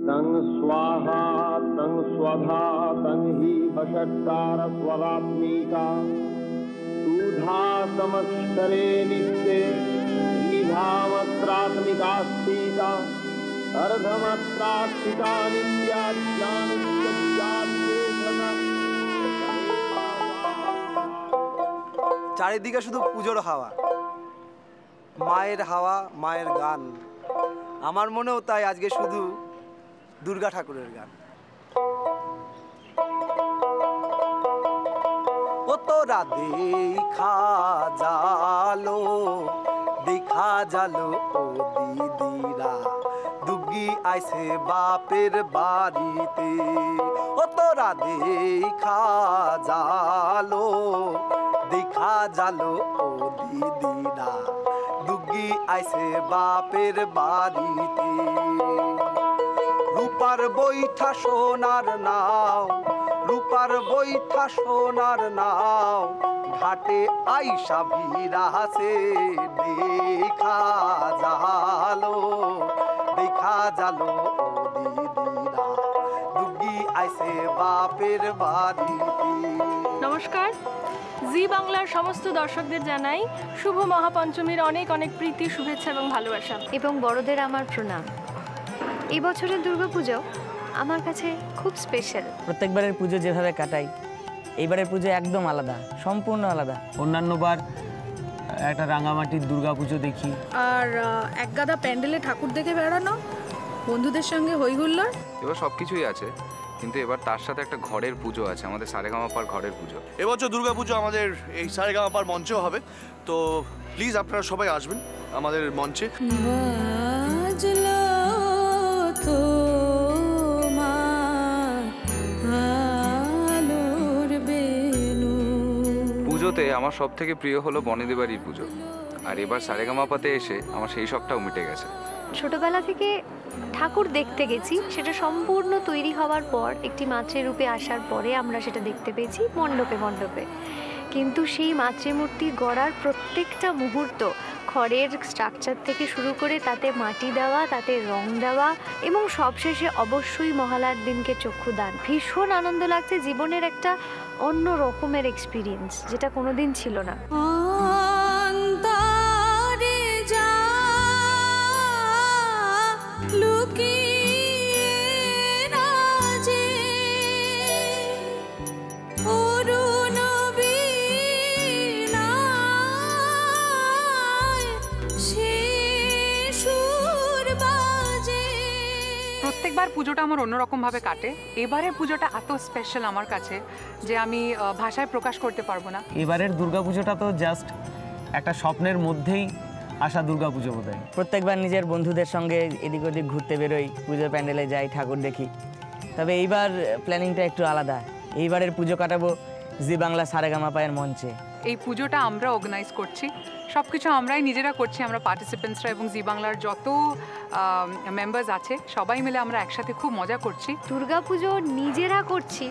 तं स्वाहा तं स्वधा तं हि वषट्कार स्वरात्मिका सुधा समक्षरे नित्ये ईधामत्रात्मिका स्थिता अर्धमत्रात्मिका नित्या চারিদিকে শুধু পুজোর হাওয়া, মায়ের হাওয়া, মায়ের গান। আমার মনেও তাই আজকে শুধু দুর্গা ঠাকুরের গান। ও তোরা দেখা জালো, দেখা জালো ও দিদিরা, দুগি আইছে বাপের বাড়িতে। ও তোরা দেখা জালো, দেখা জালো ও দিদিরা, দুগি আইছে বাপের বাড়িতে। রূপার বৈঠা সোনার নাও, রূপার বৈঠা সোনার নাও, ঘাটে আইসা ভিড়াছে। দেখা জালো, দেখা জালো ও দিদিরা, দুগি আইছে বাপের বাড়িতে। নমস্কার, জি বাংলার সমস্ত দর্শকদের জানাই শুভ মহাপঞ্চমীর অনেক অনেক প্রীতি, শুভেচ্ছা এবং ভালোবাসা। এবং বড়দের আমার প্রণাম। এই বছরের দুর্গাপুজো আমার কাছে খুব স্পেশাল। প্রত্যেকবারের পুজো যেভাবে কাটাই, এইবারের পুজো একদম আলাদা, সম্পূর্ণ আলাদা। অন্যান্যবার একটা রাঙামাটির দুর্গাপুজো দেখি, আর এক গাদা প্যান্ডেলে ঠাকুর দেখে বেড়ানো, বন্ধুদের সঙ্গে হইহুল্লোড়। এবার সব কিছুই আছে, কিন্তু এবার তার সাথে একটা ঘরের পুজো আছে, আমাদের সারেগামাপার ঘরের পুজো। এবছর দুর্গাপুজো আমাদের এই সারেগামাপার মঞ্চেও হবে, তো প্লিজ আপনারা সবাই আসবেন আমাদের মঞ্চে। পুজোতে আমার সব থেকে প্রিয় হলো বনেদিবাড়ির পুজো, আর এবার সারেগামাপাতে এসে আমার সেই শখটাও মিটে গেছে। ছোটবেলা থেকে ঠাকুর দেখতে গেছি, সেটা সম্পূর্ণ তৈরি হওয়ার পর একটি মাতৃরূপে আসার পরে আমরা সেটা দেখতে পেয়েছি মণ্ডপে মণ্ডপে। কিন্তু সেই মাতৃমূর্তি গড়ার প্রত্যেকটা মুহূর্ত, খড়ের স্ট্রাকচার থেকে শুরু করে তাতে মাটি দেওয়া, তাতে রং দেওয়া এবং সবশেষে অবশ্যই মহালয়ার দিনকে চক্ষুদান, ভীষণ আনন্দ লাগছে। জীবনের একটা অন্য রকমের এক্সপিরিয়েন্স, যেটা কোনোদিন ছিল না। প্রত্যেকবার পুজোটা আমার অন্যরকমভাবে কাটে। এবারের পুজোটা এত স্পেশাল আমার কাছে যে আমি ভাষায় প্রকাশ করতে পারবো না। এবারের দুর্গাপুজোটা তো জাস্ট একটা স্বপ্নের মধ্যেই আসা দুর্গাপুজো বোধ হয়। প্রত্যেকবার নিজের বন্ধুদের সঙ্গে এদিক ওদিক ঘুরতে বেরোই, পুজোর প্যান্ডেলে যাই, ঠাকুর দেখি। তবে এইবার প্ল্যানিংটা একটু আলাদা। এইবারের পুজো কাটাবো জি বাংলা সারেগামাপায়ের মঞ্চে। এই পুজোটা আমরা অর্গানাইজ করছি, সব কিছু আমরাই নিজেরা করছি, আমরা পার্টিসিপেন্টসরা এবং জি বাংলার যত মেম্বার্স আছে সবাই মিলে আমরা একসাথে খুব মজা করছি। দুর্গাপুজো নিজেরা করছি,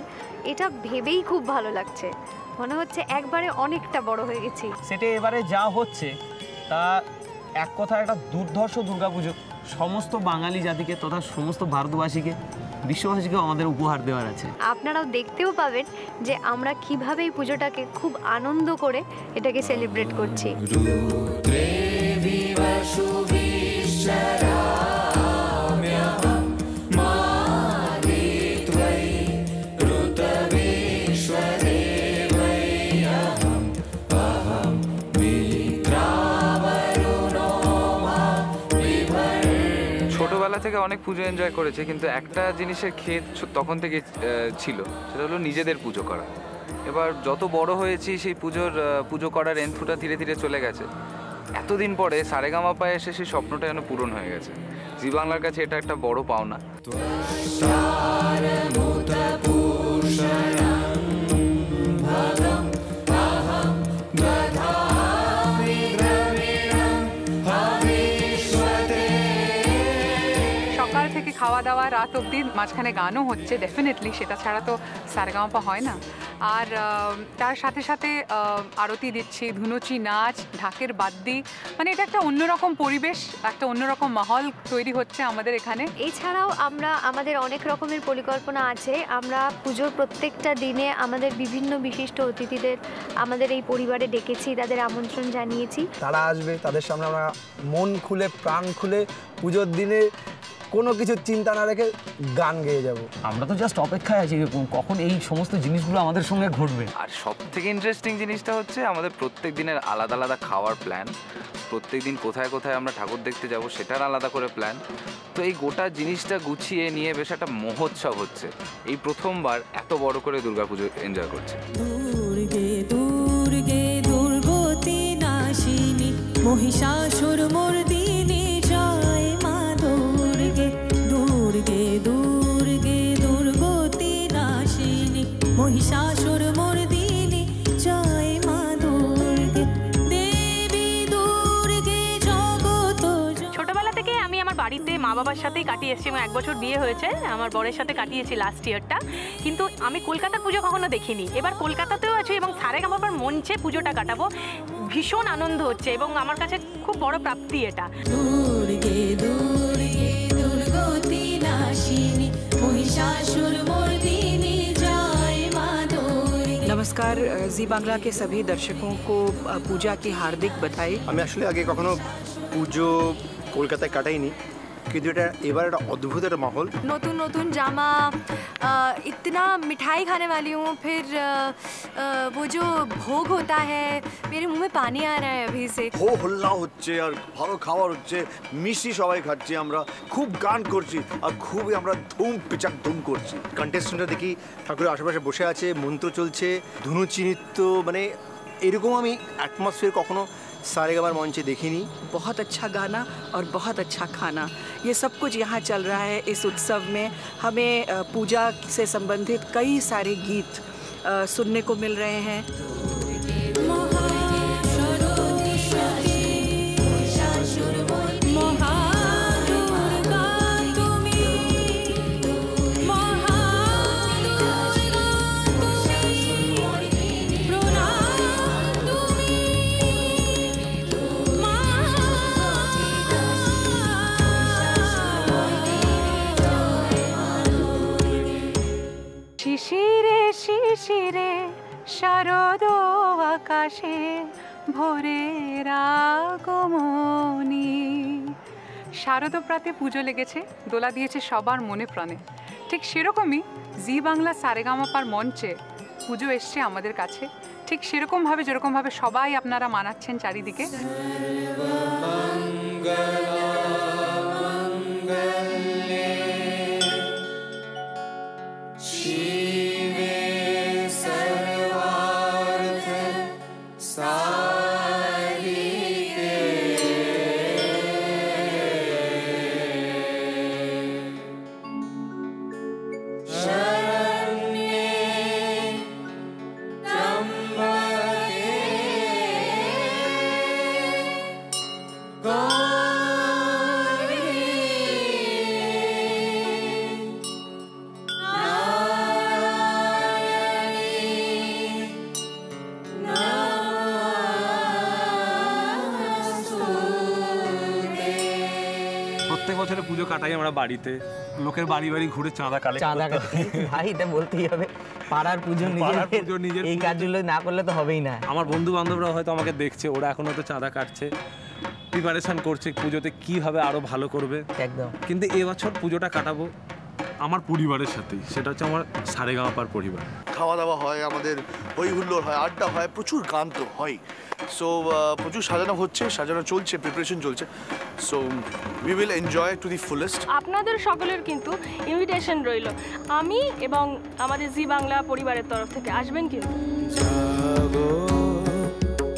এটা ভেবেই খুব ভালো লাগছে। মনে হচ্ছে একবারে অনেকটা বড় হয়ে গেছি। সেটা এবারে যা হচ্ছে তা এক কথা একটা দুর্ধর্ষ দুর্গাপুজো সমস্ত বাঙালি জাতিকে তথা সমস্ত ভারতবাসীকে, বিশ্ববাসীকেও আমাদের উপহার দেওয়ার আছে। আপনারাও দেখতেও পাবেন যে আমরা কিভাবে এই পুজোটাকে খুব আনন্দ করে এটাকে সেলিব্রেট করছি। ছোটবেলা থেকে অনেক পুজো এনজয় করেছে, কিন্তু একটা জিনিসের ক্ষেত তখন থেকে ছিল, সেটা হলো নিজেদের পুজো করা। এবার যত বড় হয়েছি সেই পুজো করার এন্থুটা ধীরে ধীরে চলে গেছে। এতদিন পরে সারেগামাপায় এসে সেই স্বপ্নটা যেন পূরণ হয়ে গেছে। জি বাংলার কাছে এটা একটা বড় পাওনা। সকাল থেকে খাওয়া খাওয়া দাওয়া রাত অবধি, মাঝখানে গানও হচ্ছে ডেফিনেটলি, সেটা ছাড়া তো সারেগামাপা হয় না। আর তার সাথে সাথে আরতি দিচ্ছি, ধুনুচি নাচ, ঢাকের বাদ্যি, মানে এটা একটা অন্যরকম পরিবেশ, একটা অন্যরকম মাহল তৈরি হচ্ছে আমাদের এখানে। এছাড়াও আমাদের অনেক রকমের পরিকল্পনা আছে। আমরা পুজোর প্রত্যেকটা দিনে আমাদের বিভিন্ন বিশিষ্ট অতিথিদের আমাদের এই পরিবারে ডেকেছি, তাদের আমন্ত্রণ জানিয়েছি। তারা আসবে, তাদের সামনে আমরা মন খুলে প্রাণ খুলে পুজোর দিনে কোনো কিছু চিন্তা না রেখে গান গেয়ে যাব। আমরা তো জাস্ট অপেক্ষায় আছি কখন এই সমস্ত জিনিসগুলো আমাদের সঙ্গে ঘটবে। আর সব থেকে ইন্টারেস্টিং জিনিসটা হচ্ছে আমাদের প্রত্যেক দিনের আলাদা আলাদা খাওয়ার প্ল্যান, প্রত্যেক দিন কোথায় কোথায় আমরা ঠাকুর দেখতে যাব সেটার আলাদা করে প্ল্যান। তো এই গোটা জিনিসটা গুছিয়ে নিয়ে বেশ একটা মহোৎসব হচ্ছে। এই প্রথমবার এত বড় করে দুর্গাপুজো এনজয় করছে। দুর্গে দুর্গে দুর্গতি নাশিনী মহিষাসুর মর্দিনী জয় মা দুর্গে। দুর্গে দুর্গে দুর্গতি নাশিনী মহিষাসুর মর্দিনী জয় মা দুর্গে। দেবী দুর্গে জগত। ছোটবেলা থেকে আমি আমার বাড়িতে মা বাবার সাথেই কাটিয়ে এসেছি, এবং 1 বছর বিয়ে হয়েছে, আমার বরের সাথে কাটিয়েছি লাস্ট ইয়ারটা। কিন্তু আমি কলকাতার পুজো কখনো দেখিনি। এবার কলকাতাতেও আছি এবং সারেগামাপার মঞ্চে পুজোটা কাটাবো, ভীষণ আনন্দ হচ্ছে এবং আমার কাছে খুব বড় প্রাপ্তি এটা। দুর্গে দুর্গে দুর্গতি নাশিনী महिषासुर मर्दिनी जय मां दुर्गे। नमस्कार, जी बांग्ला के सभी दर्शकों को पूजा की हार्दिक बधाई। আমি আসলে আগে কখনো পুজো কলকাতায় কাটাইনি, কিন্তু এটা এবার একটা অদ্ভুত একটা মাহল। নতুন নতুন জামা, इतना मिठाई खाने वाली हूँ, फिर वो जो भोग होता है, मेरे मुंह में पानी आ रहा है अभी से। হো হল্লা হচ্ছে আর ভালো খাবার হচ্ছে, মিষ্টি সবাই খাচ্ছি, আমরা খুব গান করছি আর খুবই আমরা ধুম পিচাক ধুম করছি। কন্টেস্টেন্টরা দেখি ঠাকুরের আশেপাশে বসে আছে, মন্ত্র চলছে, ধুনুচি নৃত্য, মানে এরকম আমি অ্যাটমসফিয়ার কখনো सारेगामार मंचे देखी नहीं। बहुत अच्छा गाना और बहुत अच्छा खाना, ये सब कुछ यहाँ चल रहा है। इस उत्सव में हमें पूजा से संबंधित कई सारे गीत सुनने को मिल रहे हैं। শিশিরে শিশিরে শারদ আকাশে ভোরের আগমনী। শারদ প্রাতে পুজো লেগেছে, দোলা দিয়েছে সবার মনে প্রাণে। ঠিক সেরকমই জি বাংলা সারেগামাপার মঞ্চে পুজো এসছে আমাদের কাছে, ঠিক সেরকমভাবে যেরকমভাবে সবাই আপনারা মানাচ্ছেন চারিদিকে। প্রত্যেক বছরে পুজো কাটাই আমরা বাড়িতে, লোকের বাড়ি বাড়ি ঘুরে চাঁদা কালেক্ট ভাই, এটা বলতেই হবে, পাড়ার পুজো নিজের, এই কাজগুলো না করলে তো হবেই না। আমার বন্ধু বান্ধবরা হয়তো আমাকে দেখছে, ওরা এখন হয়তো চাঁদা কাটছে, প্রিপারেশন করছে পুজোতে কিভাবে আরো ভালো করবে। একদম। কিন্তু এবছর পুজোটা কাটাবো আমার পরিবারের সাথেই, সেটা হচ্ছে আমার সারেগামাপার পরিবার। খাওয়া দাওয়া হয়, আমাদের হই হুল্লোড় হয়, আড্ডা হয়, প্রচুর গান তো হয়। সো প্রচুর সাজানো হচ্ছে, সাজানো চলছে, প্রিপারেশন চলছে। So we will enjoy to the fullest. আপনাদের সকলের কিন্তু ইনভিটেশন রইল, আমি এবং আমাদের জি বাংলা পরিবারের তরফ থেকে আসবেন কিন্তু। জাগো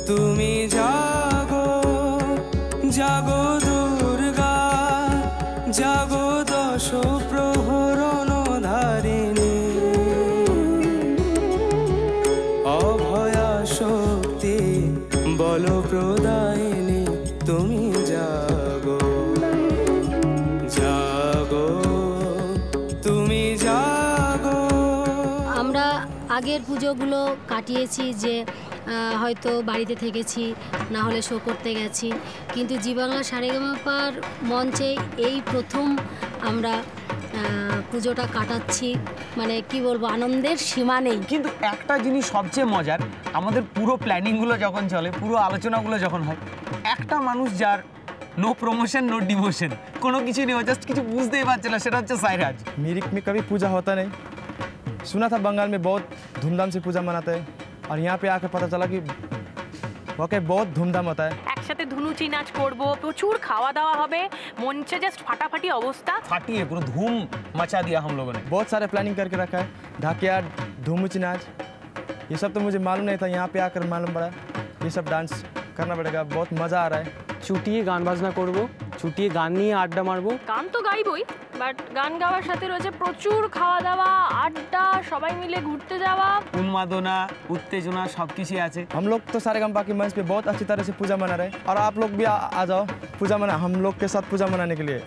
তুমি জাগো, জাগো দুর্গা, জাগো দশ প্রহরণ ধারিণী, অভয়া শক্তি বল প্রদায়িনী, তুমি জাগো, জাগো আগের পুজোগুলো কাটিয়েছি যে হয়তো বাড়িতে থেকেছি, না হলে শো করতে গেছি, কিন্তু জি বাংলা সারেগামাপার মঞ্চে এই প্রথম আমরা পুজোটা কাটাচ্ছি। মানে কি বলবো, আনন্দের সীমা নেই। কিন্তু একটা জিনিস সবচেয়ে মজার, আমাদের পুরো প্ল্যানিংগুলো যখন চলে, পুরো আলোচনাগুলো যখন হয়, একটা মানুষ যার नो प्रमोशन नो डिमोशन, কোনো কিছু নেই, জাস্ট কিছু বুঝতেই পারছে না, সেটা হচ্ছে সাইরাজ। मिरिक में कभी पूजा होता नहीं, सुना था बंगाल में बहुत धूमधाम से पूजा मनाते हैं, और यहाँ पे आकर पता चला कि वाकई बहुत धूमधाम होता है। একসাথে ধুনুচি নাচ করব, প্রচুর খাওয়া দাওয়া হবে, মঞ্চে জাস্ট ফাটাফাটি অবস্থা, फाटिए पूरा धूम मचा दिया हम लोगों ने। बहुत सारे प्लानिंग करके रखा है, ढाकिया, धूमुची नाच, ये सब तो मुझे मालूम नहीं था, यहाँ पे आकर मालूम पड़ा ये सब डांस करना पड़ेगा, बहुत मज़ा आ रहा है। চুটিয়ে গান বাজনা করব, চুটিয়ে গান নিয়ে আড্ডা মারবো। গান তো গাইবই, বাট গান গাওয়ার সাথে রয়েছে প্রচুর খাওয়া দাওয়া, আড্ডা, সবাই মিলে ঘুরতে যাওয়া, উন্মাদনা, উত্তেজনা সবকিছুই আছে। हम लोग तो सारेगामा के मंच पे बहुत अच्छी तरह से पूजा मना रहे हैं, और आप लोग भी आ जाओ पूजा मना, हम लोग के साथ पूजा मनाने के लिए।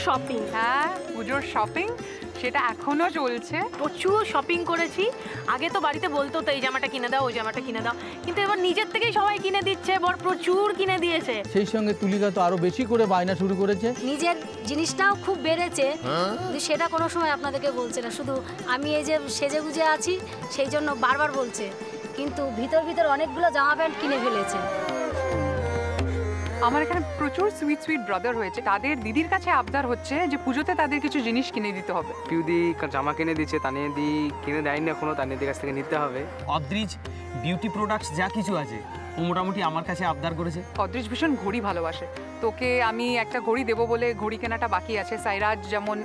শপিং। হ্যাঁ, পুজোর শপিং সেটা এখনো চলছে, প্রচুর শপিং করেছি। আগে তো বাড়িতে বলতো তো এই জামাটা কিনে দাও, ওই জামাটা কিনে দাও, কিন্তু এবার নিজের থেকেই সবাই কিনে দিচ্ছে, বর প্রচুর কিনে দিয়েছে। সেই সঙ্গে তুলিকা তো আরো বেশি করে বায়না শুরু করেছে, নিজের জিনিসটাও খুব বেড়েছে, কিন্তু সেটা কোনো সময় আপনাদেরকে বলছে না, শুধু আমি এই যে সেজে গুজে আছি সেই জন্য বারবার বলছে, কিন্তু ভিতর ভিতর অনেকগুলো জামা প্যান্ট কিনে ফেলেছে। আমার এখানে প্রচুর সুইট সুইট ব্রাদার হয়েছে, তাদের দিদির কাছে আবদার হচ্ছে যে পুজোতে তাদের কিছু জিনিস কিনে দিতে হবে। পিউদি জামা কিনে দিচ্ছে, তানিয়াদি কিনে দেয়নি এখনো, তানিয়াদির কাছ থেকে নিতে হবে। অদ্রিজ বিউটি প্রোডাক্টস যা কিছু আছে ও মোটামুটি আমার কাছে আবদার করেছে। অদ্রিজ ভীষণ ঘড়ি ভালোবাসে, তোকে আমি একটা ঘড়ি দেবো বলে ঘড়ি কেনাটা বাকি আছে। সাইরাজ যেমন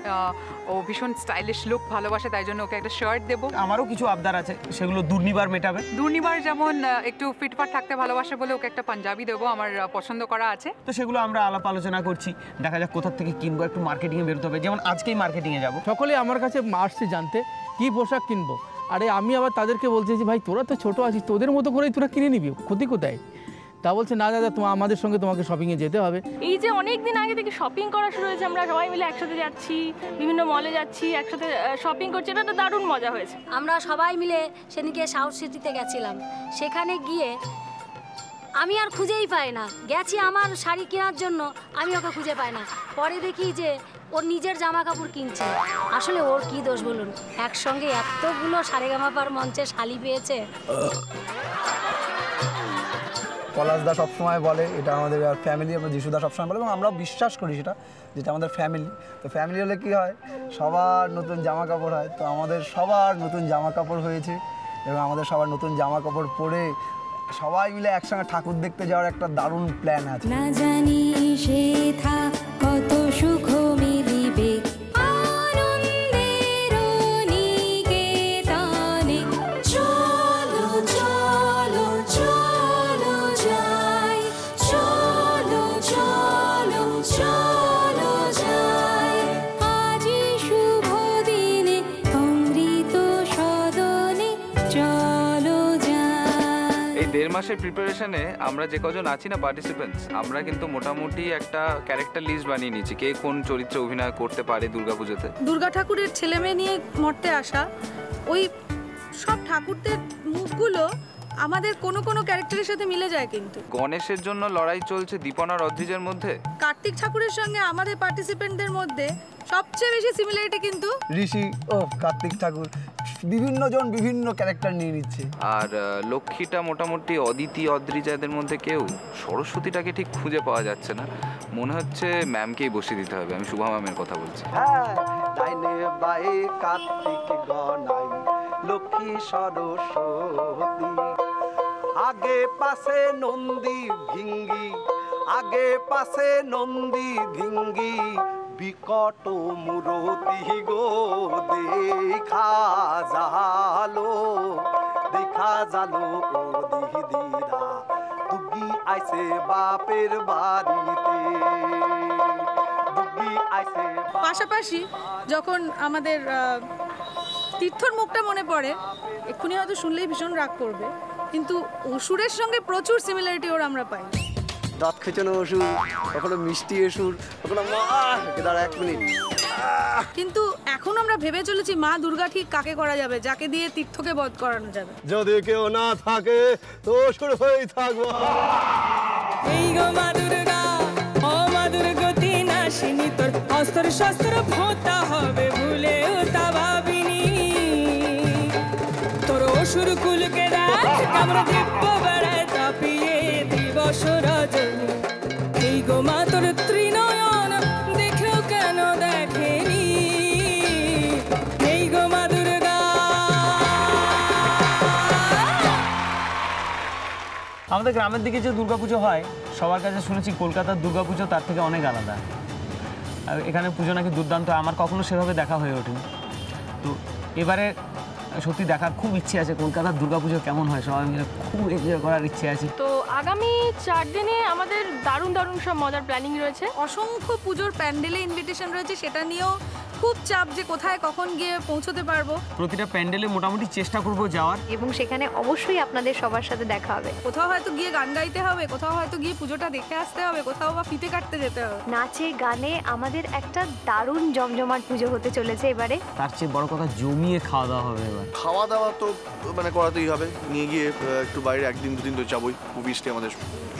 ও ভীষণ স্টাইলিশ লুক ভালোবাসে, তাই জন্য ওকে একটা শার্ট দেবো। আমারও কিছু আবদার আছে, সেগুলো দুর্নিবার মেটাবে। দুর্নিবার যেমন একটু ফিটফাট থাকতে ভালোবাসে বলে ওকে একটা পাঞ্জাবি দেবো, আমার পছন্দ করা আছে। তো সেগুলো আমরা আলাপ আলোচনা করছি, দেখা যাক কোথা থেকে কিনবো, একটু মার্কেটিংয়ে বেরোতে হবে, যেমন আজকেই মার্কেটিংয়ে যাবো। সকলে আমার কাছে আসছে জানতে কি পোশাক কিনবো, আরে আমি আবার তাদেরকে বলছি যে ভাই তোরা তো ছোটো আছিস, তোদের মতো করেই তোরা কিনে নিবি, ক্ষতি কোথায়? তা বলছে না দাদা, আমাদের সঙ্গে তোমাকে শপিংয়ে যেতে হবে। এই যে অনেক দিন আগে থেকে শপিং করা শুরু হয়েছে, আমরা সবাই মিলে একসাথে যাচ্ছি, বিভিন্ন মলে যাচ্ছি, একসাথে শপিং করছি, এটা তো দারুণ মজা হয়েছে। আমরা সবাই মিলে সেদিকে সাউথ সিটিতে গেছিলাম, সেখানে গিয়ে আমি আর খুঁজেই পাই না, গেছি আমার শাড়ি কেনার জন্য, আমি ওকে খুঁজে পাই না, পরে দেখি যে ওর নিজের জামা কাপড় কিনছে। আসলে ওর কি দোষ বলুন, একসঙ্গে এতগুলো সারেগামাপার মঞ্চে শালি পেয়েছে। পলাশদা সবসময় বলে এটা আমাদের ফ্যামিলি, আমরা যিশুদা সবসময় বলে এবং আমরাও বিশ্বাস করি সেটা, যেটা আমাদের ফ্যামিলি। তো ফ্যামিলি হলে কী হয়, সবার নতুন জামা কাপড় হয়, তো আমাদের সবার নতুন জামা কাপড় হয়েছে এবং আমাদের সবার নতুন জামা কাপড় পরে সবাই মিলে একসঙ্গে ঠাকুর দেখতে যাওয়ার একটা দারুণ প্ল্যান আছে। না জানি সেথা কত সুখ মিলিবে আনন্দের নিকেতনে, চলো চলো চলো যাই, চলো চলো চলো যাই, আজি শুভ দিনে অমৃত সদনে চলো যাই। এই 1.5 মাসের প্রিপারেশনে আমরা যে কজন আছি না পার্টিসিপেন্টস, আমরা কিন্তু মোটামুটি একটা ক্যারেক্টার লিস্ট বানিয়ে নিয়েছি, কে কোন চরিত্রে অভিনয় করতে পারে দুর্গাপুজোতে। দুর্গা ঠাকুরের ছেলে মেয়ে নিয়ে মরতে আসা ওই সব ঠাকুরদের মুখগুলো আমাদের কোনো কোনো ক্যারেক্টারের সাথে মিলে যায়, কিন্তু গণেশের জন্য লড়াই চলছে দীপন আর অদ্রিজের মধ্যে। কার্তিক ঠাকুরের সঙ্গে আমাদের পার্টিসিপেন্টদের মধ্যে সবচেয়ে বেশি সিমিলারিটি কিন্তু ঋষি ও কার্তিক ঠাকুর, বিভিন্ন জন বিভিন্ন ক্যারেক্টার নিয়ে নিচ্ছে। আর লক্ষ্মীটা মোটামুটি অদিতি অদ্রিজা এদের মধ্যে কেউ, সরস্বতীটাকে ঠিক খুঁজে পাওয়া যাচ্ছে না, মনে হচ্ছে ম্যামকেই বসিয়ে দিতে হবে। আমি শুভা ম্যামের কথা বলছি। হ্যাঁ, ডাইনে বায়ে কার্তিক গনাই লক্ষ্মী সরস্বতী, আগে পাশে নন্দী ভিঙ্গি, আগে পাশে নন্দী ভিঙ্গি, বিকট মূরতি গো দেখা জালো ও দিদিরা, বুগি আইছে বাপের বাড়িতে, বুগি আইছে। পাশাপাশি যখন আমাদের তীর্থর মুখটা মনে পড়ে, এক্ষুনি হয়তো শুনলেই ভীষণ রাগ করবে, কিন্তু অসুরের সঙ্গে প্রচুর সিমিলারিটি ওর আমরা পাই। দাঁত খেচানো অসুর, কখনো মিষ্টি অসুর, কখনো মা দাঁড়া 1 মিনিট। কিন্তু এখন আমরা ভেবে চলেছি মা দুর্গা ঠিক কাকে করা যাবে, যাকে দিয়ে তীর্থকে বধ করানো যাবে। যদি কেউ না থাকে তো অসুর হয়েই থাকবো। এই গো মা দুর্গা, ও মা দুর্গতি নাশিনী, তোর অস্ত্র শস্ত্র ভোঁতা হবে ভুলেও তা ভাবিনি। তোর অসুর কুলকে দেখ আমরা দিব্য বেড়ায় তাপিয়ে দিবস রজনী। এই গো মা তোর ত্রিনয়ন দেখেও কেন দেখেনি। এই গো মা দুর্গা। আমাদের গ্রামের দিকে যে দুর্গাপুজো হয়, সবার কাছে শুনেছি কলকাতার দুর্গাপুজো তার থেকে অনেক আলাদা। আর এখানে পুজো নাকি দুর্দান্ত, আমার কখনো সেভাবে দেখা হয়ে ওঠেনি। তো এবারে সত্যি দেখার খুব ইচ্ছে আছে কলকাতার দুর্গাপুজো কেমন হয়, সবাই মিলে খুব এনজয় করার ইচ্ছে আছে। তো আগামী 4 দিনে আমাদের দারুণ দারুণ সব মজার প্ল্যানিং রয়েছে। অসংখ্য পুজোর প্যান্ডেলে ইনভিটেশন রয়েছে, সেটা নিয়েও খুব চাপ যে কোথায় কখন গিয়ে পৌঁছতে পারবো। প্রতিটা প্যান্ডেলে মোটামুটি চেষ্টা করব যাওয়ার, এবং সেখানে অবশ্যই আপনাদের সবার সাথে দেখা হবে। কোথাও হয়তো গিয়ে গান গাইতে হবে, কোথাও হয়তো গিয়ে পুজোটা দেখে আসতে হবে, কোথাও বা ফিতে কাটতে যেতে হবে। নাচে গানে আমাদের একটা দারুণ জমজমাট পুজো হতে চলেছে এবারে। তার চেয়ে বড় কথা জমিয়ে খাওয়া দাওয়া হবে এবার। খাওয়া দাওয়া তো মানে করাতেই হবে, নিয়ে গিয়ে একটু বাইরে 1 দিন 2 দিন তো যাবোই, অবভিয়াসলি আমাদের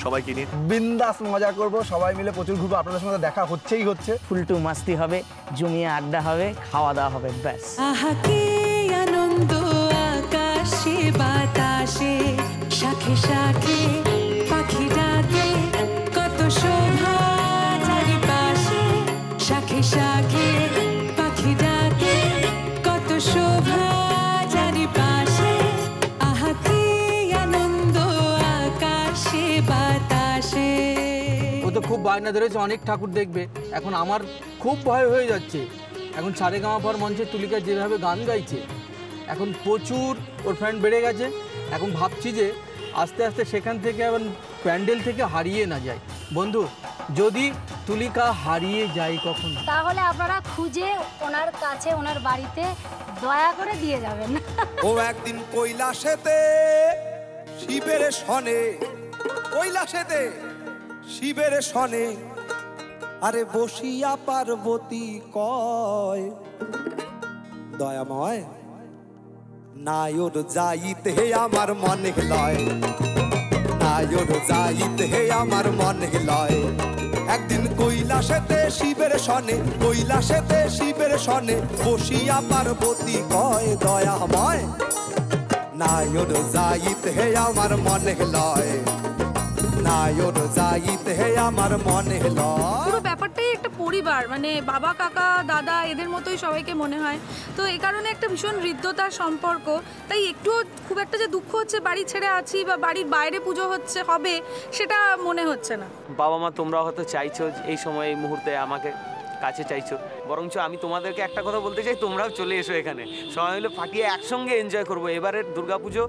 সবাইকে নিয়ে বিন্দাস মজা করব, সবাই মিলে প্রচুর ঘুরবো, আপনাদের সঙ্গে দেখা হচ্ছেই হচ্ছে। ফুলটু মাস্তি হবে, জমিয়ে আড্ডা হবে, খাওয়া দাওয়া হবে, ব্যাস। আহা কি আনন্দ আকাশে বাতাসে, শাখে শাখে পাখি ডাকে, কত শোভা চারিপাশে, শাখে শাখে পাখি ডাকে, কত শোভা চারিপাশে। আহা কি আনন্দ আকাশে বাতাসে। ও তো খুব বায়না ধরেছে অনেক ঠাকুর দেখবে। এখন আমার খুব ভয় হয়ে যাচ্ছে। এখন সারেগামাপার মঞ্চে তুলিকা যেভাবে গান গাইছে, এখন প্রচুর ওর ফ্রেন্ড বেড়ে গেছে। এখন ভাবছি যে আস্তে আস্তে সেখান থেকে আবার প্যান্ডেল থেকে হারিয়ে না যায়। বন্ধু, যদি তুলিকা হারিয়ে যায় কখন, তাহলে আপনারা খুঁজে ওনার কাছে, ওনার বাড়িতে দয়া করে দিয়ে যাবেন। ও একদিন কৈলাসেতে শিবের সনে, কৈলাসেতে শিবের সনে, আরে বসিয়া পার্বতী কয়, দয়াময় নায়র যাইতে হে আমার মনে লয়, নায়র যাইতে হে আমার মনে লয়। একদিন কৈলাসেতে শিবের সনে, কৈলাসেতে শিবের সনে, বসিয়া পার্বতী কয়, দয়াময় নায়র যাইতে হে আমার মনে লয়, নায়র যাইতে হে আমার মনে লয়। পুরো ব্যাপারটাই একটা পরিবার, মানে বাবা কাকা দাদা এদের মতোই সবাইকে মনে হয়। তো এই কারণে একটা ভীষণ হৃদ্যতার সম্পর্ক। তাই একটুও খুব একটা যে দুঃখ হচ্ছে বাড়ি ছেড়ে আছি বা বাড়ির বাইরে পুজো হচ্ছে হবে, সেটা মনে হচ্ছে না। বাবা মা তোমরা হয়তো চাইছো এই সময় এই মুহূর্তে আমাকে কাছে চাইছো, বরঞ্চ আমি তোমাদেরকে একটা কথা বলতে চাই, তোমরাও চলে এসো এখানে, সবাই মিলে ফাটিয়ে একসঙ্গে এনজয় করবো এবারের দুর্গাপুজো।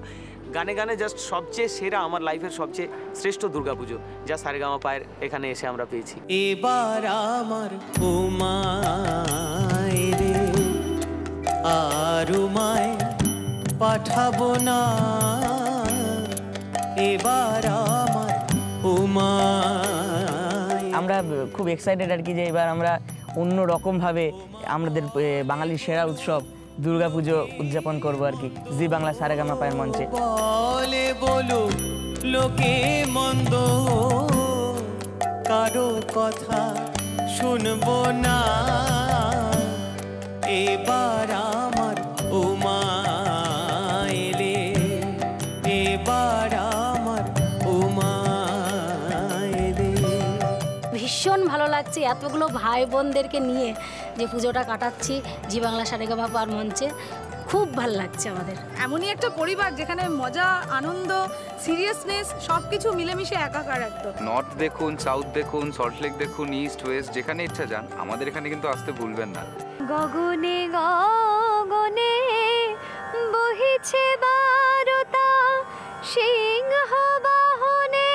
গানে গানে জাস্ট সবচেয়ে সেরা, আমার লাইফের সবচেয়ে শ্রেষ্ঠ দুর্গাপুজো যা সারেগামাপায়ের এখানে এসে আমরা পেয়েছি। এবার আমার ও মায় রে, আর মায় পাঠাবো না, এবার আমার ও মায়। আমরা খুব এক্সাইটেড আর কি যে এবার আমরা অন্য রকমভাবে আমাদের বাঙালির সেরা উৎসব দুর্গাপুজো উদযাপন করবো আর কি জি বাংলা সারেগামাপায়ের মঞ্চে। বলে বলো লোকে মন্দ, কারো কথা শুনবো না, এবার আমার ও মা এলে, এবার আমার ও মা এলে। ভীষণ ভালো লাগছে এতগুলো ভাই বোনদেরকে নিয়ে যে পুজোটা কাটাচ্ছি জি বাংলা সারেগামাপার মঞ্চে, খুব ভালো লাগছে আমাদের। এমনই একটা পরিবার যেখানে মজা আনন্দ সিরিয়াসনেস সব কিছু মিলেমিশে একাকার একদম। নর্থ দেখুন, সাউথ দেখুন, সল্টলেক দেখুন, ইস্ট ওয়েস্ট, যেখানে ইচ্ছা যান, আমাদের এখানে কিন্তু আসতে ভুলবেন না। গগনে গগনে বহিছে বারতা, সিংহ বাহনে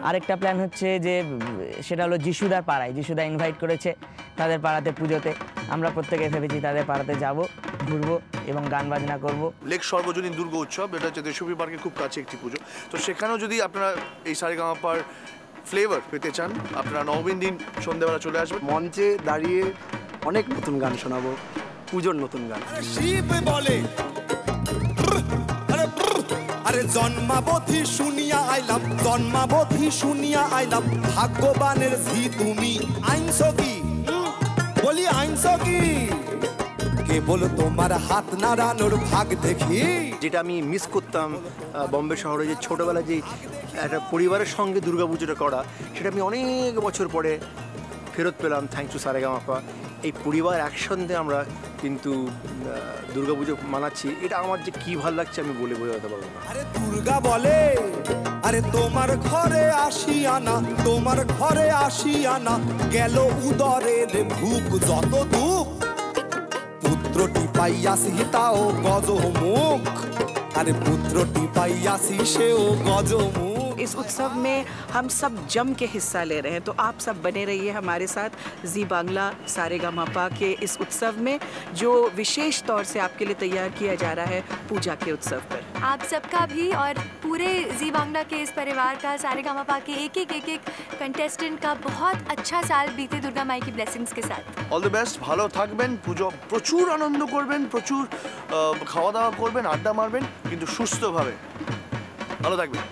আরেকটা প্ল্যান হচ্ছে যে সেটা হলো যিশুদার পাড়ায়, যিশুদা ইনভাইট করেছে তাদের পাড়াতে পুজোতে। আমরা প্রত্যেকে ভেবেছি তাদের পাড়াতে যাব, ঘুরবো এবং গান বাজনা করব। লেক সর্বজনীন দুর্গা উৎসব, এটা হচ্ছে দেশপ্রিয় পার্কের খুব কাছে একটি পুজো। তো সেখানেও যদি আপনারা এই সারেগামাপার ফ্লেভার পেতে চান, আপনারা নবমীর দিন সন্ধ্যেবেলা চলে আসবেন। মঞ্চে দাঁড়িয়ে অনেক নতুন গান শোনাবো, পুজোর নতুন গান। শিব বলে আরে জন্মাবধি শুনিয়া আইলাম, জন্মাবধি শুনিয়া আইলাম, ভাগ্যবানের ঝি তুমি আইনছ কি, বলি আইনছ কি, কেবল তোমার হাত নাড়ানোর ভাগ দেখি। যেটা আমি মিস করতাম বম্বে শহরে, যে ছোটোবেলায় যে একটা পরিবারের সঙ্গে দুর্গাপুজোটা করা, সেটা আমি অনেক বছর পরে ফেরত পেলাম থ্যাঙ্কস টু সারেগামাপা। এই পরিবার একসঙ্গে আমরা কিন্তু দুর্গাপুজো মানাচ্ছি, এটা আমার যে কী ভালো লাগছে আমি বলে বোঝাতে পারবো না। আরে দুর্গা বলে আরে তোমার ঘরে আসিয়া না, তোমার ঘরে আসিয়া না, গেল উদরের ভুক যত দুঃখ, পুত্রটি পাইয়াছি তাও গজ মুখ, আরে পুত্রটি পাইয়াছি সেও গজ মুখ। इस उत्सव में हम सब जम के हिस्सा ले रहे हैं, तो आप सब बने रहिए हमारे साथ जी बांग्ला सारेगामापा के इस उत्सव में, जो विशेष तौर से आपके लिए तैयार किया जा रहा है पूजा के उत्सव पर। आप सबका भी और पूरे जी बांग्ला के इस परिवार का, सारेगामापा के एक एक कंटेस्टेंट का बहुत अच्छा साल बीते दुर्गा माई की ब्लेसिंग्स के साथ। অল দ্য বেস্ট, ভালো থাকবেন, পুজো প্রচুর আনন্দ করবেন, প্রচুর খাওয়া দাওয়া করবেন, আড্ডা মারবেন, কিন্তু সুস্থভাবে। ভালো থাকবেন।